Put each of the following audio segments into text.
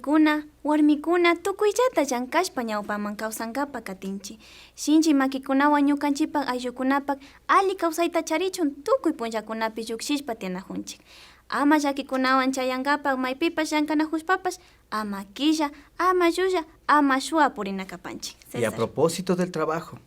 Paykuna, warmikuna tukuyllata llankashpa ñawpaman kawsankapa katinchi. Shinchi makikunawan ñukanchipak ayllukunapak alli kawsayta charichun tukuy punllakunapi llukshishpa tiyanajunchik. Ama llakikunawan chayankapak maypipash llankanajushpapash ama killa, ama llulla, ama shua purinakapanchik. Y a propósito del trabajo,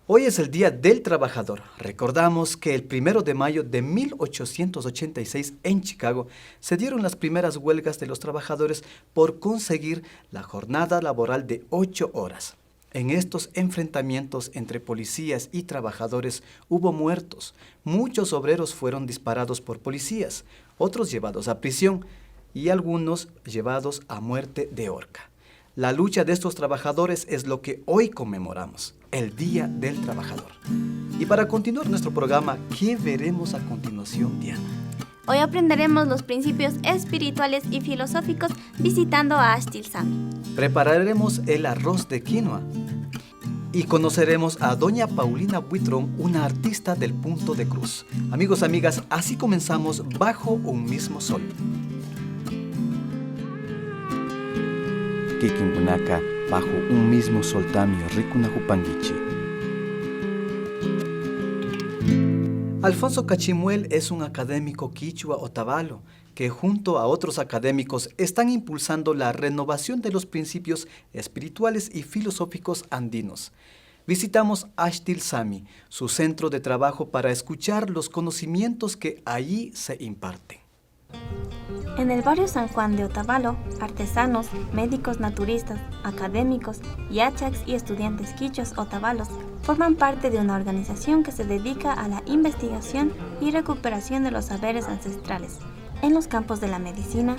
hoy es el Día del Trabajador. Recordamos que el 1 de mayo de 1886 en Chicago se dieron las primeras huelgas de los trabajadores por conseguir la jornada laboral de 8 horas. En estos enfrentamientos entre policías y trabajadores hubo muertos. Muchos obreros fueron disparados por policías, otros llevados a prisión y algunos llevados a muerte de horca. La lucha de estos trabajadores es lo que hoy conmemoramos, el Día del Trabajador. Y para continuar nuestro programa, ¿qué veremos a continuación, Diana? Hoy aprenderemos los principios espirituales y filosóficos visitando a Ashtil Sami. Prepararemos el arroz de quinoa y conoceremos a doña Paulina Buitrón, una artista del Punto de Cruz. Amigos, amigas, así comenzamos Bajo un Mismo Sol. Kikinkunaka, bajo un mismo sol tamio rikunajupanguichi. Alfonso Cachimuel es un académico quichua otavalo que junto a otros académicos están impulsando la renovación de los principios espirituales y filosóficos andinos. Visitamos Ashtil Sami, su centro de trabajo, para escuchar los conocimientos que allí se imparten. En el barrio San Juan de Otavalo, artesanos, médicos naturistas, académicos, yachaks y estudiantes quichuas otavalos forman parte de una organización que se dedica a la investigación y recuperación de los saberes ancestrales en los campos de la medicina,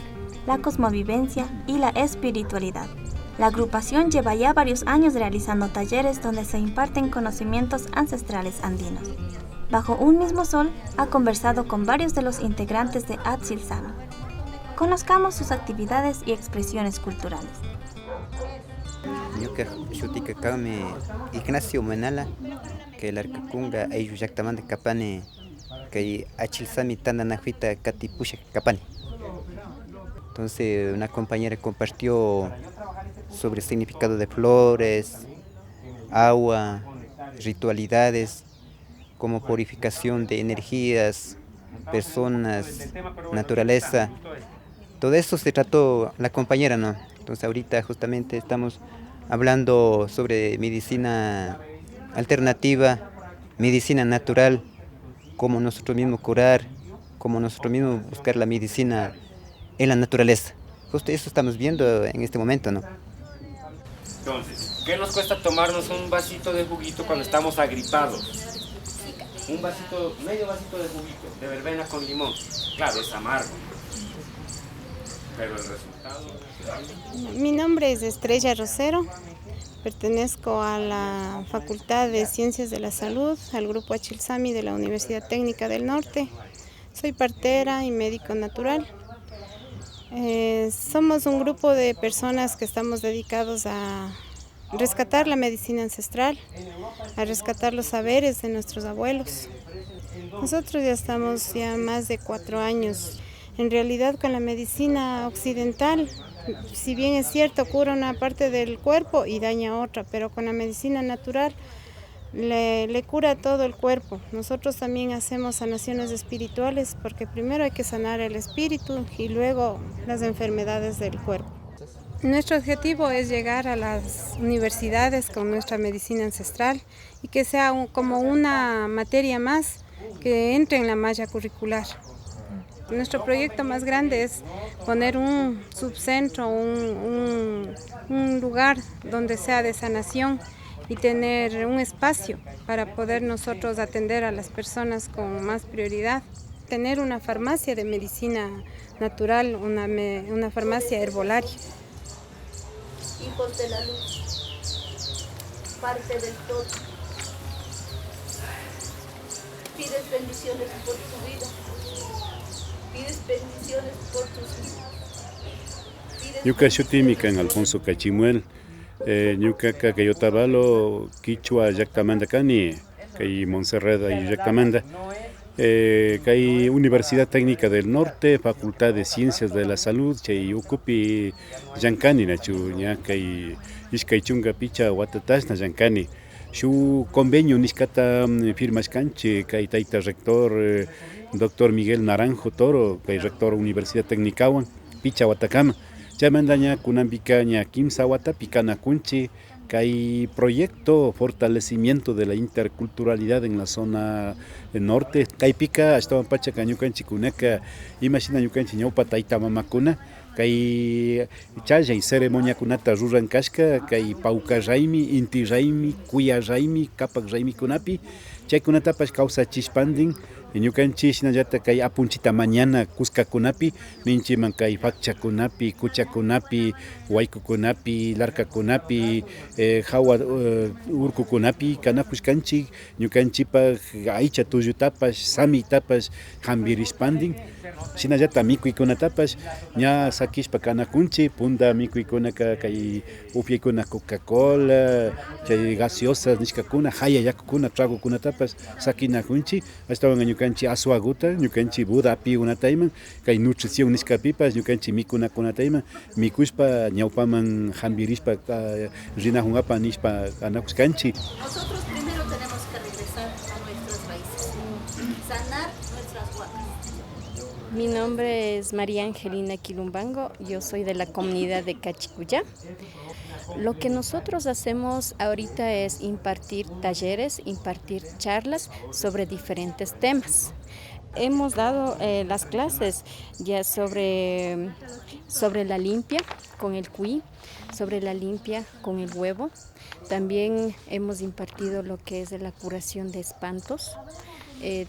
la cosmovivencia y la espiritualidad. La agrupación lleva ya varios años realizando talleres donde se imparten conocimientos ancestrales andinos. Bajo un mismo sol ha conversado con varios de los integrantes de Ashtil Sami. Conozcamos sus actividades y expresiones culturales. Ñuka shutika kawmi Ignacio Manala, que la arcacunga ayu llaktamanta kapani, que Ashtil Sami tandanajita kati pusha kapani. Entonces una compañera compartió sobre el significado de flores, agua, ritualidades, como purificación de energías, personas, naturaleza. Todo eso se trató la compañera, ¿no? Entonces ahorita justamente estamos hablando sobre medicina alternativa, medicina natural, cómo nosotros mismos curar, cómo nosotros mismos buscar la medicina en la naturaleza. Justo eso estamos viendo en este momento, ¿no? Entonces, ¿qué nos cuesta tomarnos un vasito de juguito cuando estamos agripados? Un vasito, medio vasito de juguito, de verbena con limón. Claro, es amargo, pero el resultado... Mi nombre es Estrella Rosero, pertenezco a la Facultad de Ciencias de la Salud, al grupo Ashtil Sami de la Universidad Técnica del Norte. Soy partera y médico natural. Somos un grupo de personas que estamos dedicados a rescatar la medicina ancestral, a rescatar los saberes de nuestros abuelos. Nosotros ya estamos más de 4 años. En realidad con la medicina occidental, si bien es cierto, cura una parte del cuerpo y daña otra, pero con la medicina natural le cura todo el cuerpo. Nosotros también hacemos sanaciones espirituales porque primero hay que sanar el espíritu y luego las enfermedades del cuerpo. Nuestro objetivo es llegar a las universidades con nuestra medicina ancestral y que sea como una materia más que entre en la malla curricular. Nuestro proyecto más grande es poner un subcentro, un lugar donde sea de sanación y tener un espacio para poder nosotros atender a las personas con más prioridad. Tener una farmacia de medicina natural, una farmacia herbolaria. Hijos de la luz, parte del todo. Pides bendiciones por tu vida. Pides bendiciones por tus hijos. Ñuka shutimi kan Alfonso Cachimuel. Ñuka kay Otavalo quichua llaktamanta kani, kay Montserrat y llaktamanta. Hay Universidad Técnica del Norte, Facultad de Ciencias de la Salud, chay ucupi llankani nachu, ña kay iskay chunga picha watatash na llankani. Shu convenio niskata firmashkanchi kay tayta rector doctor Miguel Naranjo Toro, kay rector Universidad Técnicawan, picha watakama. Chaymanta ña kunanpika ña kimsa wata pikanakunchi kay proyecto fortalecimiento de la interculturalidad en la zona norte. Kaypika ashtawan pacha ñukanchik kunaka imashina ñukanchik ñawpa tayta mamakuna kay challay ceremoniakunata ruran kashka kay pawka raymi, inti raymi, kuya raymi, kapak raymi kunapi chaykunatapash kawsachishpandin ñukanchik shinallata kay apunchita mañana kuskakunapi ninchiman kay fakchakunapi, kuchakunapi, waykukunapi, larkakunapi, hawa urkukunapi kanakushkanchik ñukanchikpak aycha tullutapash, samitapash hambirishpandin shinallata mikuykunatapash ña sakishpa kanakunchik punta mikuykunaka kay upyaykuna Coca-Cola, chay gaseosas nishkakuna, haya yakukuna, tragokunatapash sakinakunchik ashtawan ñukanchik aswaguta, ñukanchik Buda apigunatayman kay nutrición nishkapipash ñukanchik mikunakunatayman mikushpa ñawpaman hambirishpa rinahunapa nishpa anakushkanchik. Nosotros primero tenemos que regresar a nuestros países, sanar nuestras huacas. Mi nombre es María Angelina Quilumbango, yo soy de la comunidad de Cachicuyá. Lo que nosotros hacemos ahorita es impartir talleres, impartir charlas sobre diferentes temas. Hemos dado las clases ya sobre la limpia con el cuy, sobre la limpia con el huevo. También hemos impartido lo que es de la curación de espantos.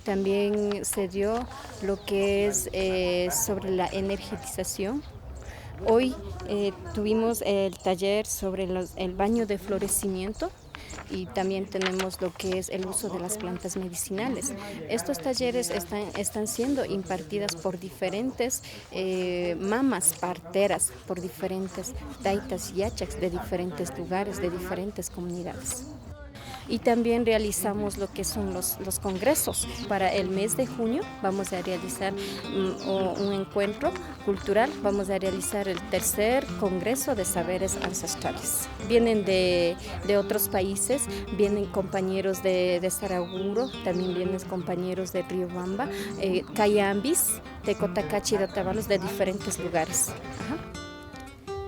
También se dio lo que es sobre la energetización. Hoy tuvimos el taller sobre el baño de florecimiento y también tenemos lo que es el uso de las plantas medicinales. Estos talleres están siendo impartidas por diferentes mamas parteras, por diferentes taitas y yachaks de diferentes lugares, de diferentes comunidades. Y también realizamos lo que son los congresos. Para el mes de junio vamos a realizar un encuentro cultural, vamos a realizar el tercer congreso de saberes ancestrales. Vienen de otros países, vienen compañeros de Saraguro, también vienen compañeros de Riobamba, Cayambis, de Cotacachi, de Otavalos, de diferentes lugares. Ajá.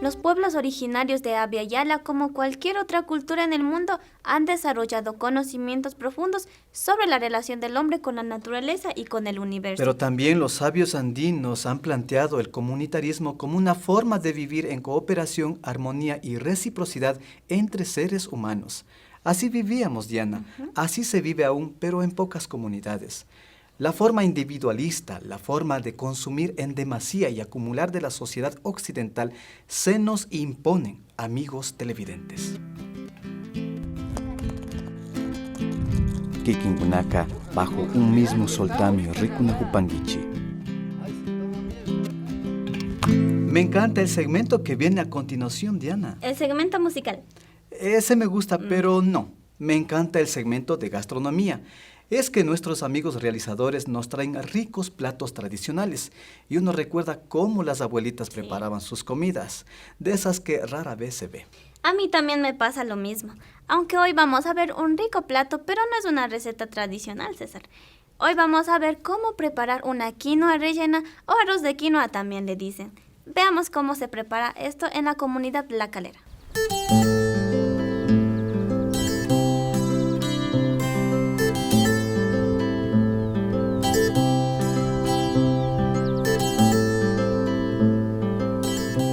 Los pueblos originarios de Abya Yala, como cualquier otra cultura en el mundo, han desarrollado conocimientos profundos sobre la relación del hombre con la naturaleza y con el universo. Pero también los sabios andinos han planteado el comunitarismo como una forma de vivir en cooperación, armonía y reciprocidad entre seres humanos. Así vivíamos, Diana. Así se vive aún, pero en pocas comunidades. La forma individualista, la forma de consumir en demasía y acumular de la sociedad occidental se nos imponen, amigos televidentes. Kikinkunaka, bajo un mismo soltamio, Rikunahupangichi. Me encanta el segmento que viene a continuación, Diana. El segmento musical. Ese me gusta, pero no. Me encanta el segmento de gastronomía. Es que nuestros amigos realizadores nos traen ricos platos tradicionales y uno recuerda cómo las abuelitas preparaban sus comidas, de esas que rara vez se ve. A mí también me pasa lo mismo, aunque hoy vamos a ver un rico plato, pero no es una receta tradicional, César. Hoy vamos a ver cómo preparar una quinoa rellena o arroz de quinoa también le dicen. Veamos cómo se prepara esto en la comunidad La Calera.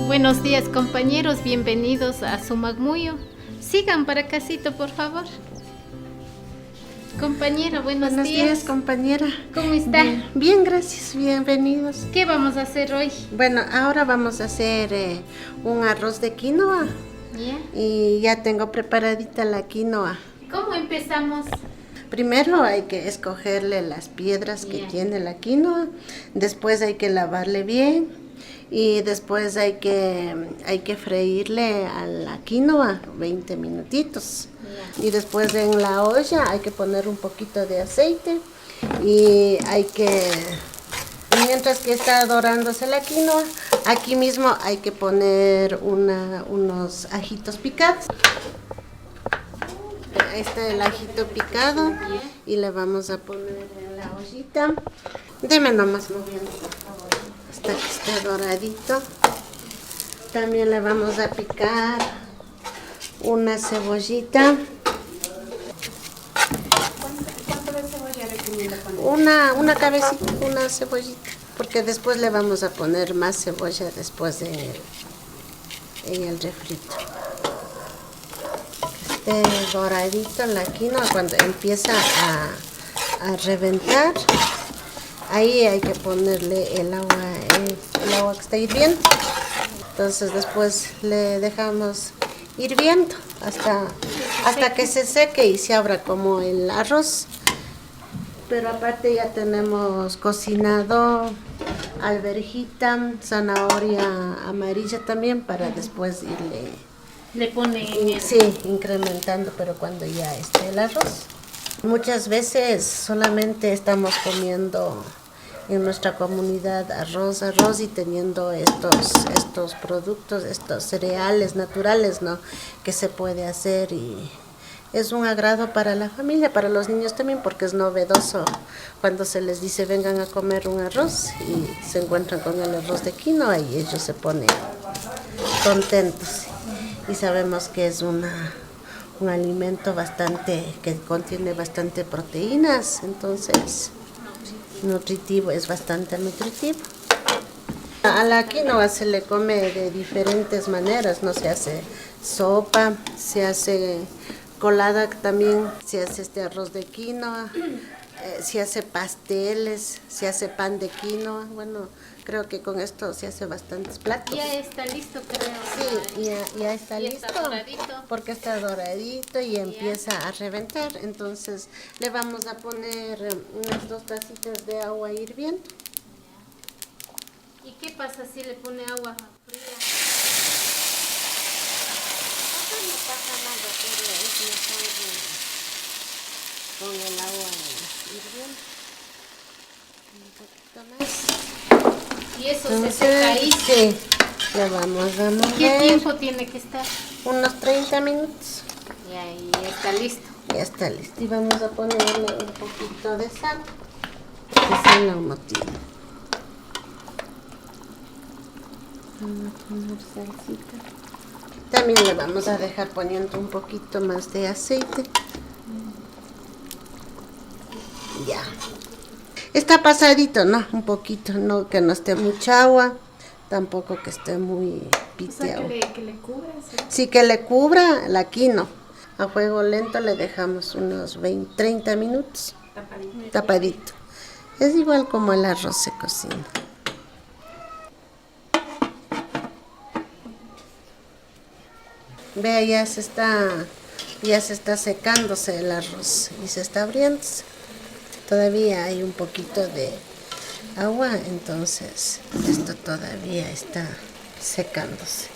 Buenos días, compañeros, bienvenidos a Sumagmuyo. Sigan para casito, por favor. Compañera, buenos días, compañera. ¿Cómo está? Bien, gracias, bienvenidos. ¿Qué vamos a hacer hoy? Bueno, ahora vamos a hacer un arroz de quinoa. ¿Ya? Y ya tengo preparadita la quinoa. ¿Cómo empezamos? Primero hay que escogerle las piedras que tiene la quinoa. Después hay que lavarle bien. Y después hay que freírle a la quinoa 20 minutitos. Y después en la olla hay que poner un poquito de aceite Y mientras que está dorándose la quinoa, aquí mismo hay que poner unos ajitos picados. Ahí está el ajito picado y le vamos a poner en la ollita. Deme nomás moviendo, por favor, hasta que esté doradito. También le vamos a picar una cebollita. ¿Cuánto de cebolla recomienda poner? Una cabecita, una cebollita, porque después le vamos a poner más cebolla después en el refrito. Doradito la quinoa, cuando empieza a reventar, ahí hay que ponerle el agua que está hirviendo. Entonces después le dejamos hirviendo hasta que se seque y se abra como el arroz. Pero aparte ya tenemos cocinado alverjita, zanahoria amarilla también, para después irle... Le pone sí, incrementando, pero cuando ya esté el arroz. Muchas veces solamente estamos comiendo en nuestra comunidad arroz y teniendo estos productos, estos cereales naturales, ¿no?, que se puede hacer, y es un agrado para la familia, para los niños también, porque es novedoso cuando se les dice vengan a comer un arroz y se encuentran con el arroz de quinoa y ellos se ponen contentos. Y sabemos que es un alimento que contiene bastante proteínas, entonces nutritivo, es bastante nutritivo. A la quinoa se le come de diferentes maneras, ¿no? Se hace sopa, se hace colada también, se hace este arroz de quinoa, se hace pasteles, se hace pan de quinoa. Bueno, creo que con esto se hace bastantes platos. Ya está listo, creo. Sí, ya está listo. Está doradito. Porque está doradito y empieza a reventar. Entonces le vamos a poner unas 2 tacitas de agua hirviendo. ¿Y qué pasa si le pone agua fría? No pasa nada, pero es mejor con el agua hirviendo. Un poquito más. Y eso se seca ahí. Sí, le vamos a mover. ¿Qué tiempo tiene que estar? Unos 30 minutos. Y ahí está listo. Ya está listo. Y vamos a ponerle un poquito de sal. De sal al motivo. Vamos a poner salsita. También le vamos a dejar poniendo un poquito más de aceite. Ya. Está pasadito, ¿no? Un poquito, no que no esté mucha agua, tampoco que esté muy piteado. O sea, que le cubra. Sí, que le cubra la quinoa. A fuego lento le dejamos unos 30 minutos. Tapadito. Es igual como el arroz se cocina. Vea, ya se está secándose el arroz y se está abriéndose. Todavía hay un poquito de agua, entonces esto todavía está secándose.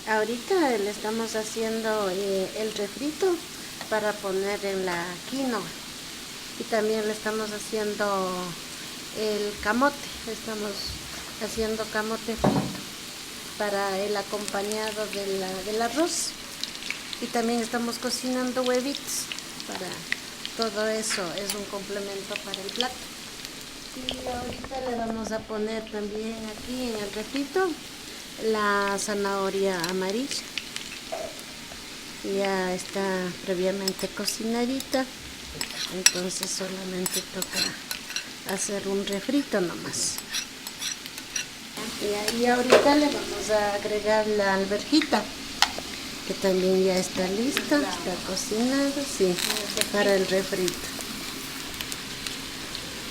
Ahorita le estamos haciendo el refrito para poner en la quinoa. Y también le estamos haciendo el camote. Estamos haciendo camote frito para el acompañado del arroz. Y también estamos cocinando huevitos. Para todo eso es un complemento para el plato. Y ahorita le vamos a poner también aquí en el refrito la zanahoria amarilla. Ya está previamente cocinadita, entonces solamente toca hacer un refrito nomás. Y ahorita le vamos a agregar la alverjita, que también ya está lista, está cocinado, sí, para el refrito.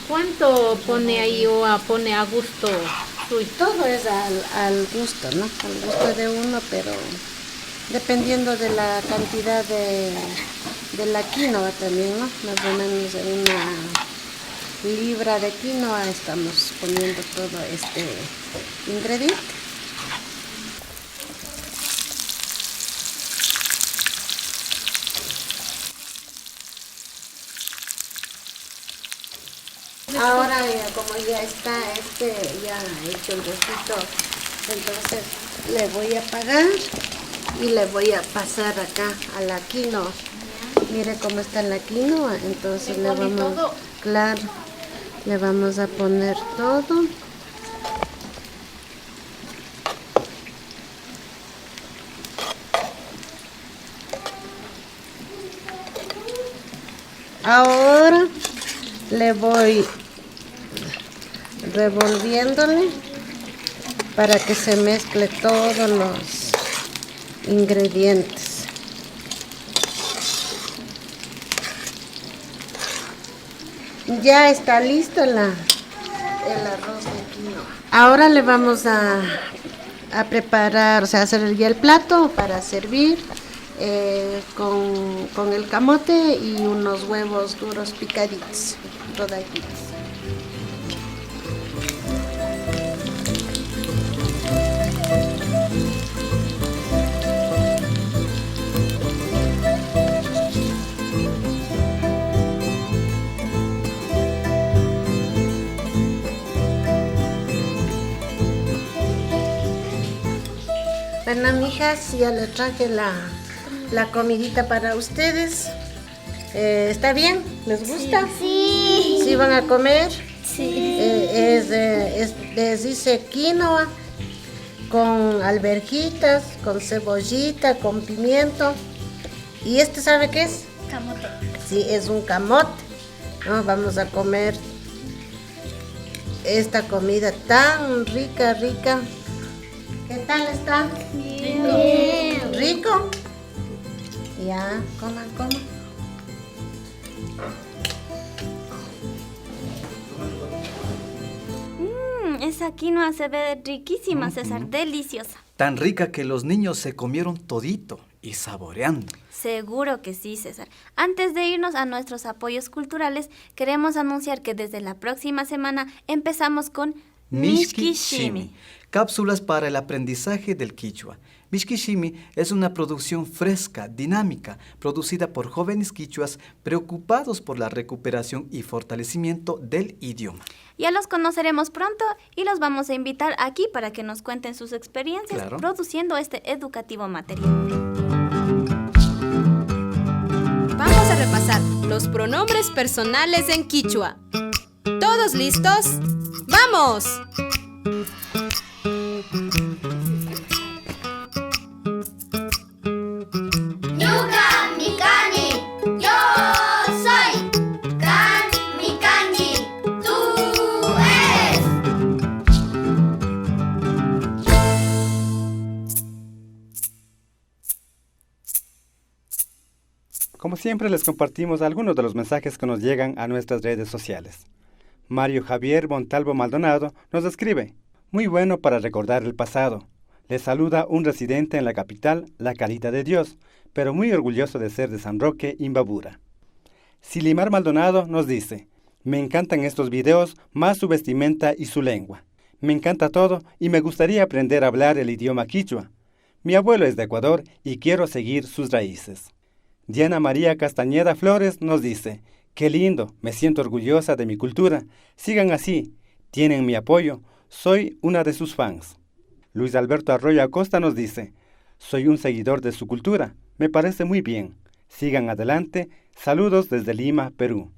¿Cuánto pone ahí o pone a gusto suyo? Todo es al gusto, ¿no? Al gusto de uno, pero dependiendo de la cantidad de la quinoa también, ¿no? Más o menos en una libra de quinoa estamos poniendo todo este ingrediente. Ahora como ya está ya hecho el rojito, entonces le voy a apagar y le voy a pasar acá a la quinoa. Mire cómo está la quinoa, entonces le vamos, claro, le vamos a poner todo. Ahora le voy revolviéndole para que se mezcle todos los ingredientes. Ya está listo el arroz de quinoa. Ahora le vamos a preparar, o sea, hacer ya el plato para servir. Con el camote y unos huevos duros picaditos, rodajitos. Bueno, mijas, ya le traje la comidita para ustedes. ¿Está bien? ¿Les gusta? Sí. ¿Sí van a comer? Sí. Les dice quinoa con alverjitas, con cebollita, con pimiento. ¿Y sabe qué es? Camote. Sí, es un camote. Vamos a comer esta comida tan rica, rica. ¿Qué tal está? Bien. ¿Rico? Ya, coman. Esa quinoa se ve riquísima, César, deliciosa. Tan rica que los niños se comieron todito y saboreando. Seguro que sí, César. Antes de irnos a nuestros apoyos culturales, queremos anunciar que desde la próxima semana empezamos con Mishki-Shimi. Cápsulas para el aprendizaje del quichua. Mishki-Shimi es una producción fresca, dinámica, producida por jóvenes quichuas preocupados por la recuperación y fortalecimiento del idioma. Ya los conoceremos pronto y los vamos a invitar aquí para que nos cuenten sus experiencias produciendo este educativo material. Vamos a repasar los pronombres personales en quichua. ¿Todos listos? ¡Vamos! Como siempre, les compartimos algunos de los mensajes que nos llegan a nuestras redes sociales. Mario Javier Montalvo Maldonado nos escribe: muy bueno para recordar el pasado. Les saluda un residente en la capital, La Carita de Dios, pero muy orgulloso de ser de San Roque, Imbabura. Silimar Maldonado nos dice: me encantan estos videos, más su vestimenta y su lengua. Me encanta todo y me gustaría aprender a hablar el idioma quichua. Mi abuelo es de Ecuador y quiero seguir sus raíces. Diana María Castañeda Flores nos dice: qué lindo, me siento orgullosa de mi cultura. Sigan así, tienen mi apoyo, soy una de sus fans. Luis Alberto Arroyo Acosta nos dice: soy un seguidor de su cultura, me parece muy bien. Sigan adelante, saludos desde Lima, Perú.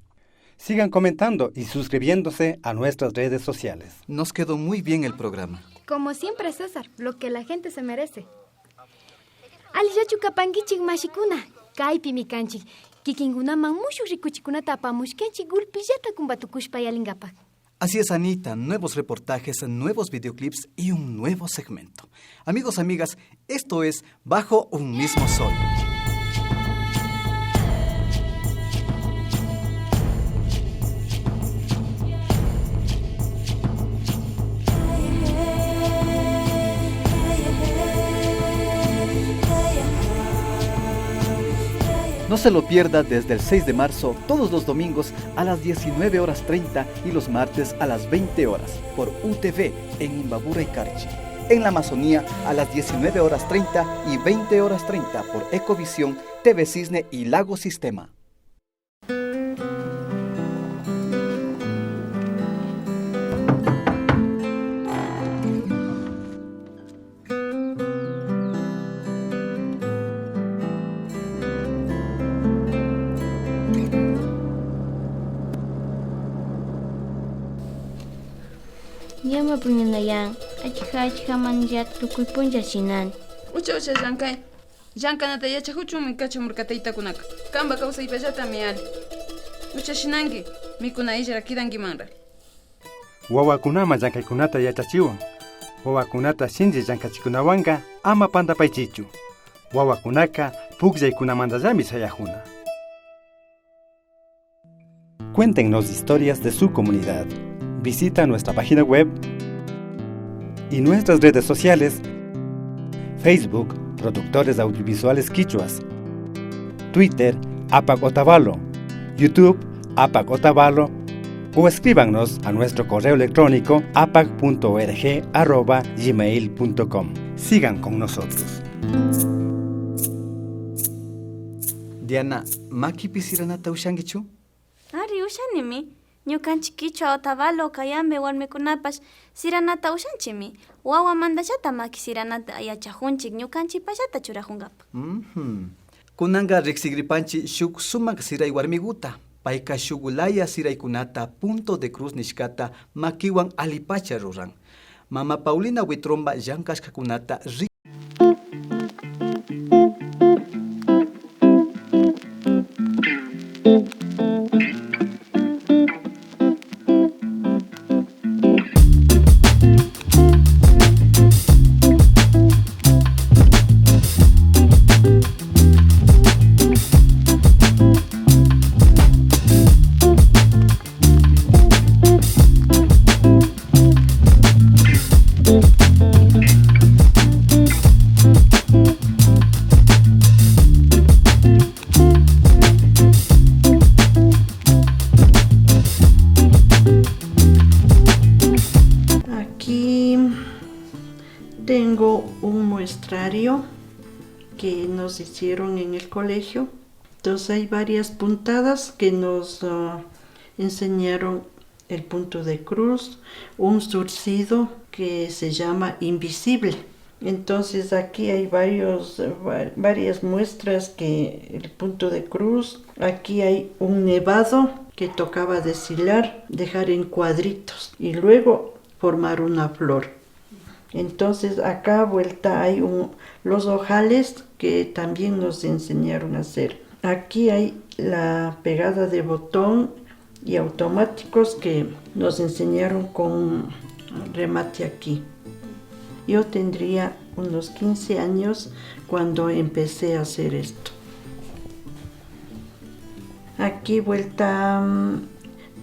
Sigan comentando y suscribiéndose a nuestras redes sociales. Nos quedó muy bien el programa. Como siempre, César, lo que la gente se merece. Aliyachu kapankichik mashikuna. Kaypi mikanchik, kikinkunaman mushuq rikuchikunata apamushkanchik gulpillata kumbatukushpa yalinkapak. Así es, Anita, nuevos reportajes, nuevos videoclips y un nuevo segmento. Amigos, amigas, esto es Bajo un mismo sol. No se lo pierda desde el 6 de marzo, todos los domingos a las 19:30 y los martes a las 20 horas por UTV en Imbabura y Carchi. En la Amazonía a las 19:30 y 20:30 por Ecovisión, TV Cisne y Lago Sistema. Llama puñanayan, achija manjat tukuy punja shinan. Ucha llankay. Llankanata yachahuchunmi kachamurkataytakunaka. Kamba kawsaypallata miyali. Ucha shinanki, mikuna ishra kidankimanra. Wawakunama llankaykunata yachachiwan. Wawakunata shinji llankachikunawanka ama pantapaychichu. Wawakunaka pukllaykunamantallami sayajuna. Cuéntenos historias de su comunidad. Visita nuestra página web y nuestras redes sociales: Facebook, Productores Audiovisuales Quichuas; Twitter, APAC Otavalo; YouTube, APAC Otavalo; o escríbanos a nuestro correo electrónico apac.org@gmail.com. Sigan con nosotros. Diana, ¿maki pisiranata ushangichu? Ari ushanimi. Ñukanchik Quichua Otavalo kayambe warmikunapash siranata ushanchimi. Wawa mandashata maki siranata yachajunchik ñukanchik pashata churajungapa. Kunanga riqsigripanchi shuk sumak siray warmiguta. Payka shugulaya siraykunata punto de cruz nishkata makiwan alipacha ruran. Mama Paulina Witromba llankashkakunata Tengo un muestrario que nos hicieron en el colegio. Entonces hay varias puntadas que nos enseñaron el punto de cruz, un surcido que se llama invisible. Entonces aquí hay varias muestras que el punto de cruz. Aquí hay un nevado que tocaba deshilar, dejar en cuadritos y luego formar una flor. Entonces acá vuelta hay los ojales que también nos enseñaron a hacer. Aquí hay la pegada de botón y automáticos que nos enseñaron con remate aquí. Yo tendría unos 15 años cuando empecé a hacer esto. Aquí vuelta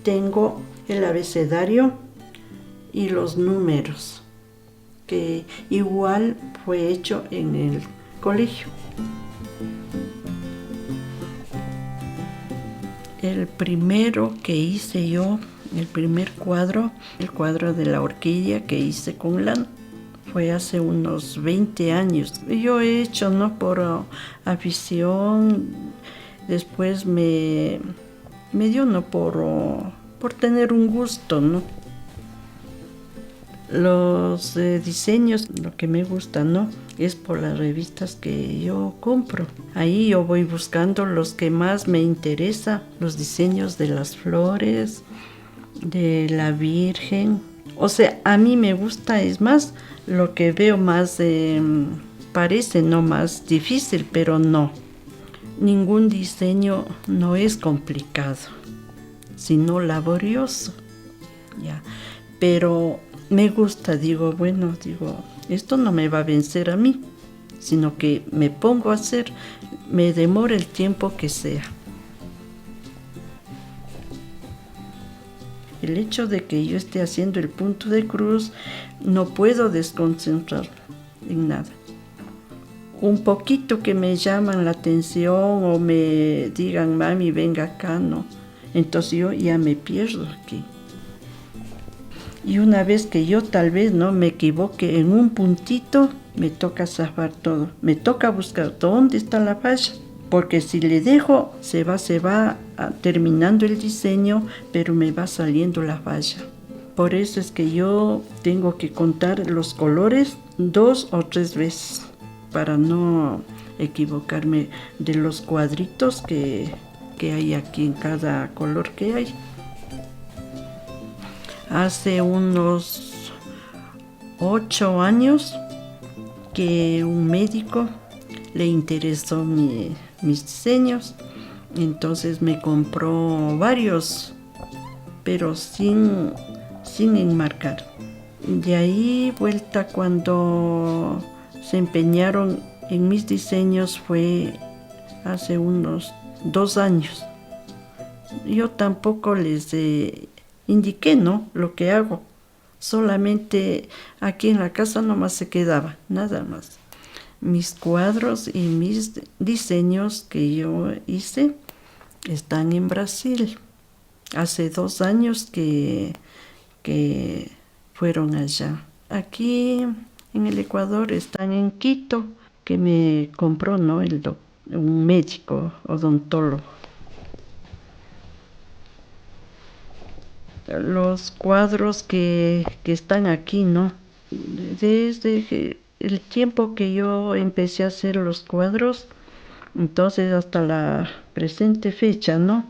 tengo el abecedario y los números, que igual fue hecho en el colegio. El primero que hice yo, el primer cuadro, el cuadro de la orquídea que hice con lana, fue hace unos 20 años. Yo he hecho, ¿no?, por afición, después me dio, ¿no?, por tener un gusto, ¿no? Los diseños, lo que me gusta, ¿no?, es por las revistas que yo compro. Ahí yo voy buscando los que más me interesa, los diseños de las flores, de la Virgen. O sea, a mí me gusta, es más, lo que veo más, parece no más difícil, pero no. Ningún diseño no es complicado, sino laborioso, ya. Pero me gusta, digo, esto no me va a vencer a mí, sino que me pongo a hacer, me demora el tiempo que sea. El hecho de que yo esté haciendo el punto de cruz, no puedo desconcentrarme en nada. Un poquito que me llaman la atención o me digan, mami, venga acá, no. Entonces yo ya me pierdo aquí. Y una vez que yo tal vez no me equivoque en un puntito, me toca zafar todo. Me toca buscar dónde está la falla. Porque si le dejo, se va terminando el diseño, pero me va saliendo la falla. Por eso es que yo tengo que contar los colores 2 o 3 veces para no equivocarme de los cuadritos que hay aquí en cada color que hay. Hace unos 8 años que un médico le interesó mis diseños, entonces me compró varios, pero sin enmarcar. De ahí vuelta cuando se empeñaron en mis diseños fue hace unos 2 años. Yo tampoco les indiqué, ¿no?, lo que hago. Solamente aquí en la casa nomás se quedaba, nada más. Mis cuadros y mis diseños que yo hice están en Brasil. Hace 2 años que fueron allá. Aquí en el Ecuador están en Quito, que me compró, ¿no?, un médico odontólogo. Los cuadros que están aquí, ¿no? Desde el tiempo que yo empecé a hacer los cuadros, entonces hasta la presente fecha, ¿no?,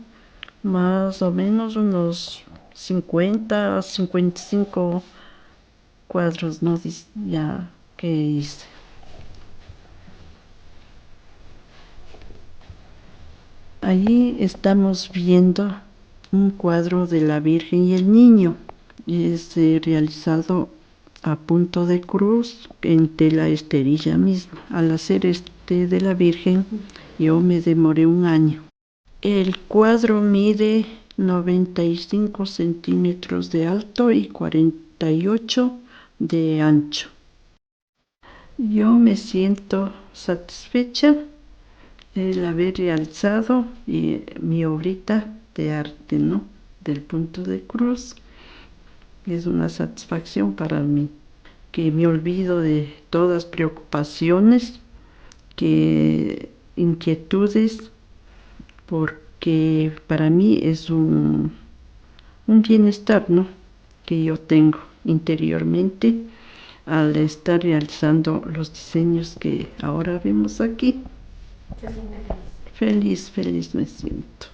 más o menos unos 50 a 55 cuadros, ¿no?, ya que hice. Allí estamos viendo un cuadro de la Virgen y el Niño. Es realizado a punto de cruz en tela esterilla misma. Al hacer de la Virgen yo me demoré 1 año. El cuadro mide 95 centímetros de alto y 48 de ancho. Yo me siento satisfecha el haber realizado mi obrita de arte, ¿no?, del punto de cruz. Es una satisfacción para mí, que me olvido de todas preocupaciones, inquietudes, porque para mí es un bienestar, ¿no?, que yo tengo interiormente al estar realizando los diseños que ahora vemos aquí. Feliz me siento.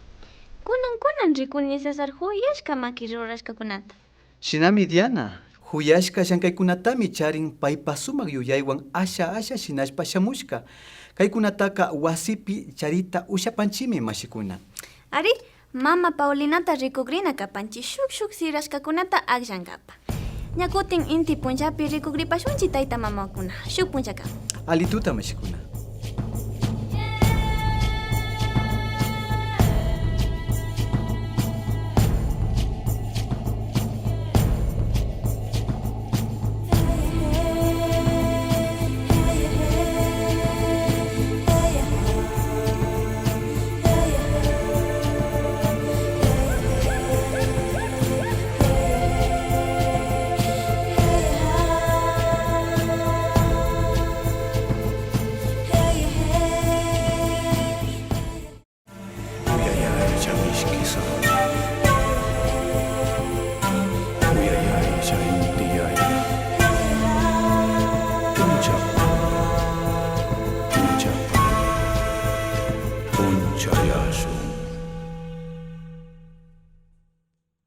Kunan rikuni César huyashka maki rurashkakunata. Shinami Diana, huyashka llankaykunatami charin paypa sumak yuyaywan asha shinashpa shamushka. Kaykunataka wasipi charita ushapanchimi mashikuna. Ari, mama Paulinata rikugrina kapanchi shuk sirashkakunata agshankapa. Ñakutin inti punchapi rikugripashunchi tayta mamakuna, shuk punchaka. Alituta mashikuna.